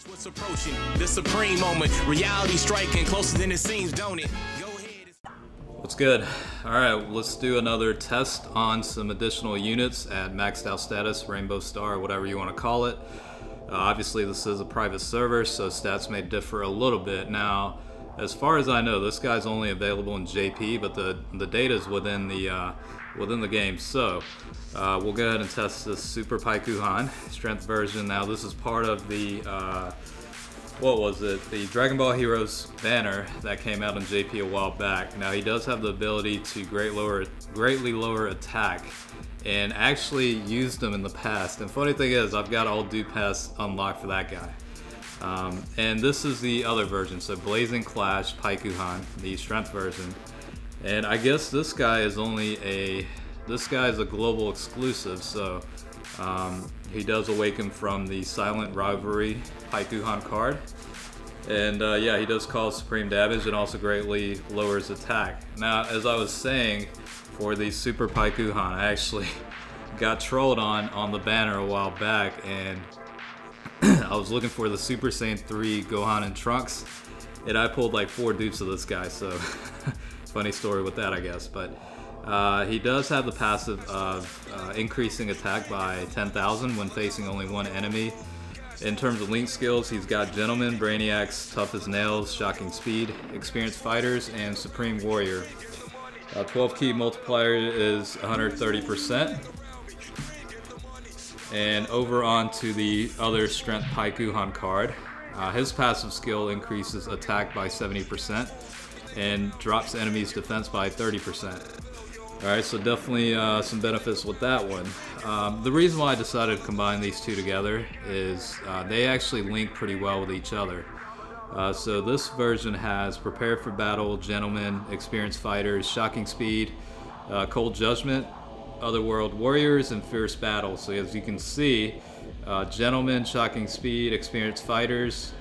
What's approaching the supreme moment, reality striking closer than it seems, don't it? Go ahead. What's good? Alright, let's do another test on some additional units at maxed out status, rainbow star, whatever you want to call it. Obviously this is a private server, so stats may differ a little bit. Now, as far as I know, this guy's only available in JP, but the data is within the game. So we'll go ahead and test this Super Paikuhan strength version. Now this is part of the what was it? The Dragon Ball Heroes banner that came out in JP a while back. Now he does have the ability to greatly lower attack, and actually used them in the past. And funny thing is, I've got all dupe pass unlocked for that guy. And this is the other version, so Blazing Clash Paikuhan, the strength version. And I guess this guy is a global exclusive, so he does awaken from the Silent Rivalry Paikuhan card. And yeah, he does cause supreme damage and also greatly lowers attack. Now, as I was saying, for the Super Paikuhan, I actually got trolled on the banner a while back, and I was looking for the Super Saiyan 3 Gohan and Trunks, and I pulled like 4 dupes of this guy, so funny story with that, I guess. But he does have the passive of increasing attack by 10,000 when facing only one enemy. In terms of link skills, he's got Gentleman, Brainiacs, Tough as Nails, Shocking Speed, Experienced Fighters, and Supreme Warrior. 12 key multiplier is 130%. And over onto the other Strength Paikuhan card. His passive skill increases attack by 70% and drops enemies' defense by 30%. Alright, so definitely some benefits with that one. The reason why I decided to combine these two together is they actually link pretty well with each other. So this version has Prepare for Battle, Gentlemen, Experienced Fighters, Shocking Speed, Cold Judgment, Otherworld Warriors, and Fierce Battle. So as you can see, Gentlemen, Shocking Speed, Experienced Fighters,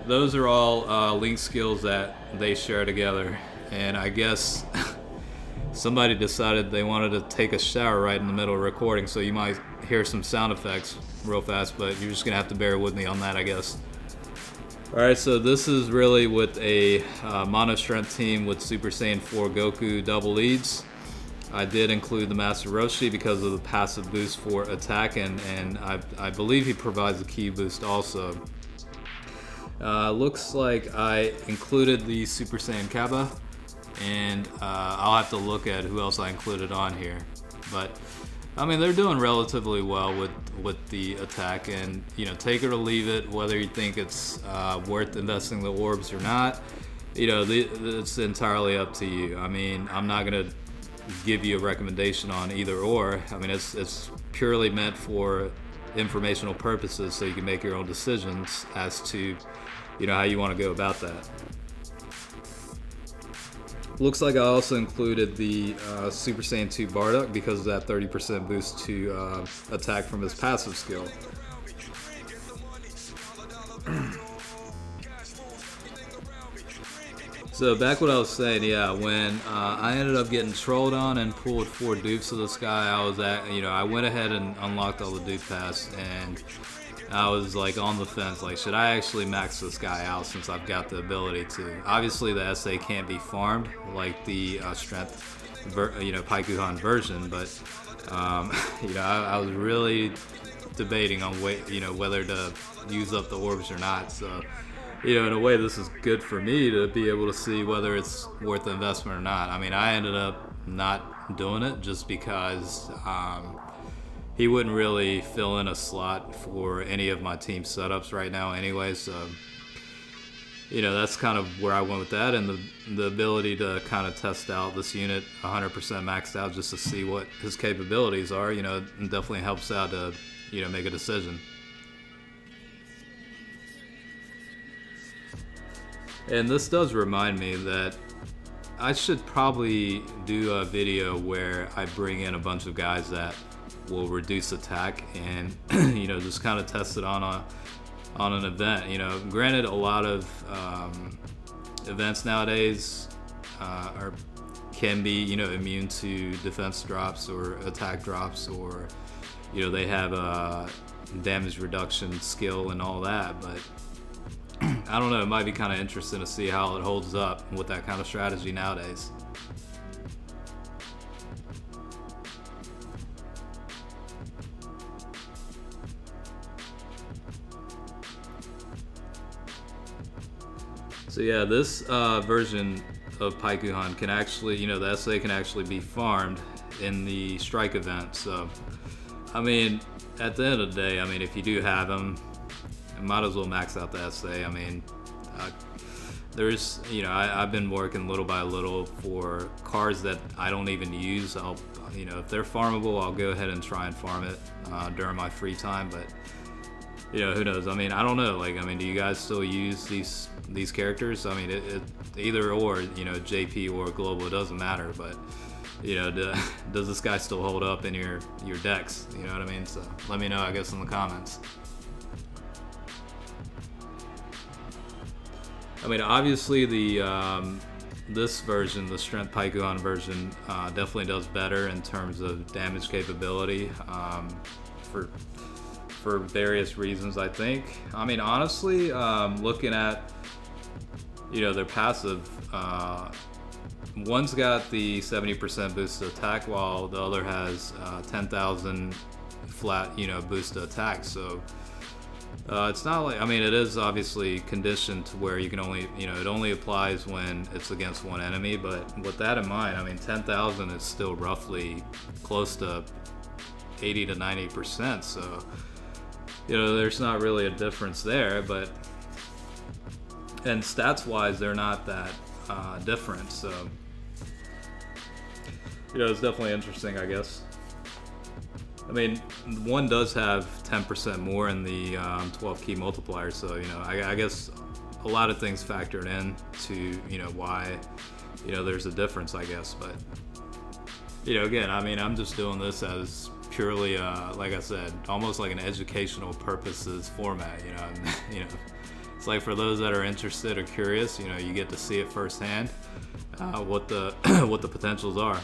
those are all link skills that they share together. And I guess somebody decided they wanted to take a shower right in the middle of recording, so you might hear some sound effects real fast, but you're just gonna have to bear with me on that, I guess. Alright, so this is really with a mono strength team with Super Saiyan 4 Goku double leads. I did include the Master Roshi because of the passive boost for attack, and I believe he provides a key boost also. Looks like I included the Super Saiyan Kappa, and I'll have to look at who else I included on here. But I mean, they're doing relatively well with the attack, and you know, take it or leave it, whether you think it's worth investing the orbs or not. You know, it's entirely up to you. I mean, I'm not gonna give you a recommendation on either or. I mean, it's purely meant for informational purposes, so you can make your own decisions as to, you know, how you want to go about that. Looks like I also included the Super Saiyan 2 Bardock because of that 30% boost to attack from his passive skill. So back what I was saying, yeah, when I ended up getting trolled on and pulled 4 dupes of this guy, I went ahead and unlocked all the dupe pass, and I was like on the fence, like, should I actually max this guy out since I've got the ability to? Obviously the SA can't be farmed like the strength, Paikuhan version, but I was really debating on whether to use up the orbs or not. So, in a way, this is good for me to be able to see whether it's worth the investment or not. I mean, I ended up not doing it just because he wouldn't really fill in a slot for any of my team setups right now anyway, so that's kind of where I went with that, and the ability to kind of test out this unit 100% maxed out just to see what his capabilities are, it definitely helps out to make a decision. And this does remind me that I should probably do a video where I bring in a bunch of guys that will reduce attack and just kind of test it on an event. Granted, a lot of events nowadays can be immune to defense drops or attack drops, or they have damage reduction skill and all that, but I don't know, it might be kind of interesting to see how it holds up with that kind of strategy nowadays. So yeah, this version of Paikuhan can actually, you know, the SA can actually be farmed in the strike event. So, I mean, at the end of the day, I mean, if you do have them, you might as well max out the SA. I mean, there's, you know, I've been working little by little for cards that I don't even use. I'll, you know, if they're farmable, I'll go ahead and try and farm it during my free time. But, you know, who knows? I mean, I don't know. Like, I mean, do you guys still use these characters? I mean, it either or, you know, JP or Global, it doesn't matter. But, you know, does this guy still hold up in your decks? You know what I mean? So let me know, I guess, in the comments. I mean, obviously the this version, the Strength Paikuhan version, definitely does better in terms of damage capability for various reasons, I think. I mean, honestly, looking at, you know, their passive, one's got the 70% boost to attack, while the other has 10,000 flat, you know, boost to attack. So it's not like, I mean, it is obviously conditioned to where you can only, you know, it only applies when it's against one enemy. But with that in mind, I mean, 10,000 is still roughly close to 80 to 90%. So, you know, there's not really a difference there. But, and stats wise, they're not that different. So, you know, it's definitely interesting, I guess. I mean, one does have 10% more in the 12 key multiplier, so, you know, I guess a lot of things factored in to, you know, why, you know, there's a difference, I guess. But, you know, again, I mean, I'm just doing this as purely, like I said, almost like an educational purposes format, you know. And, you know, it's like for those that are interested or curious, you know, you get to see it firsthand, what the what the potentials are.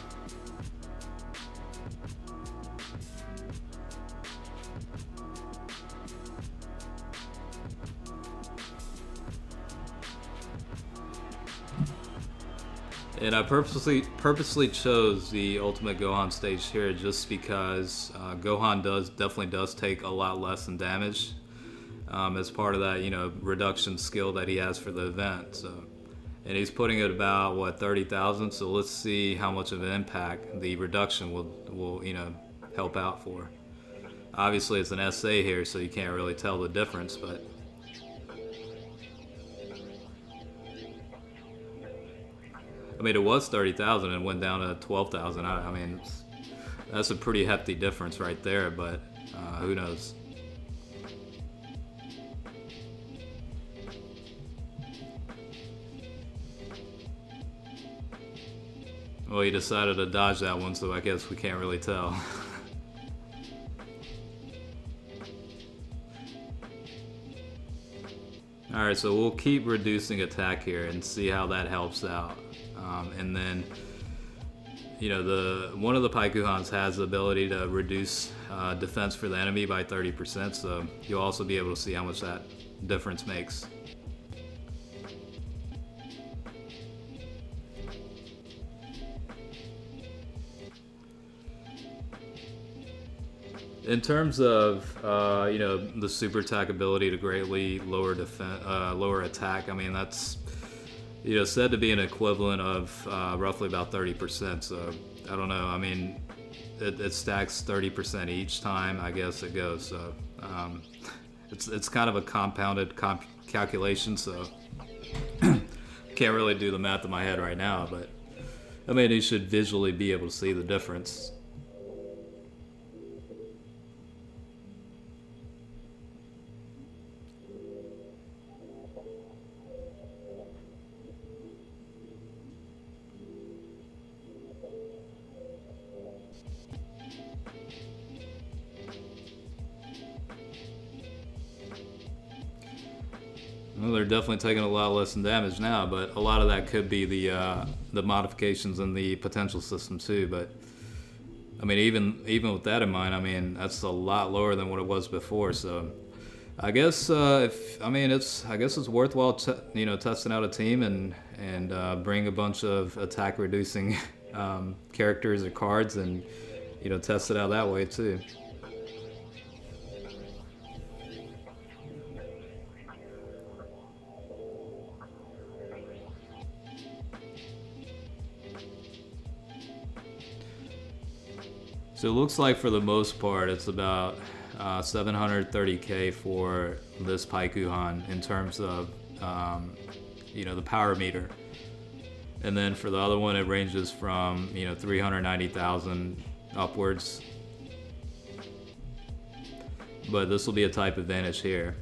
And I purposely chose the Ultimate Gohan stage here just because Gohan definitely does take a lot less in damage as part of that, you know, reduction skill that he has for the event. So, and he's putting it about what, 30,000. So let's see how much of an impact the reduction will you know, help out for. Obviously, it's an SA here, so you can't really tell the difference, but. I mean, it was 30,000 and went down to 12,000. I mean, that's a pretty hefty difference right there, but who knows? Well, he decided to dodge that one, so I guess we can't really tell. Alright, so we'll keep reducing attack here and see how that helps out. And then, you know, one of the Paikuhans has the ability to reduce defense for the enemy by 30%, so you'll also be able to see how much that difference makes. In terms of, you know, the super attack ability to greatly lower lower attack, I mean, that's, you know, said to be an equivalent of roughly about 30%. So I don't know. I mean, it stacks 30% each time, I guess it goes. So it's kind of a compounded calculation. So can't really do the math in my head right now, but I mean, you should visually be able to see the difference. Well, they're definitely taking a lot less in damage now, but a lot of that could be the modifications in the potential system too. But I mean, even with that in mind, I mean, that's a lot lower than what it was before. So I guess I guess it's worthwhile testing out a team and bring a bunch of attack reducing characters or cards and test it out that way too. So it looks like for the most part it's about 730k for this Paikuhan in terms of the power meter, and then for the other one it ranges from 390,000 upwards, but this will be a type advantage here.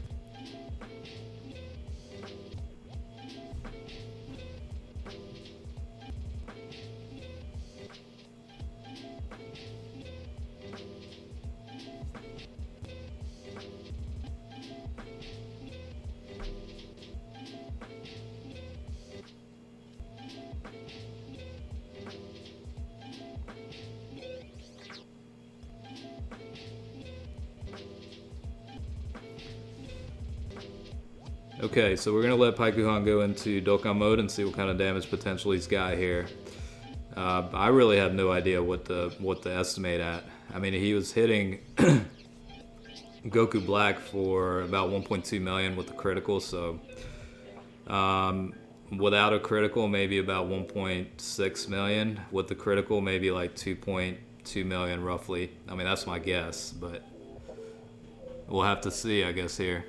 Okay, so we're gonna let Paikuhan go into Dokkan mode and see what kind of damage potential he's got here. I really have no idea what to estimate at. I mean, he was hitting Goku Black for about 1.2 million with the critical, so without a critical, maybe about 1.6 million. With the critical, maybe like 2.2 million roughly. I mean, that's my guess, but we'll have to see, I guess, here.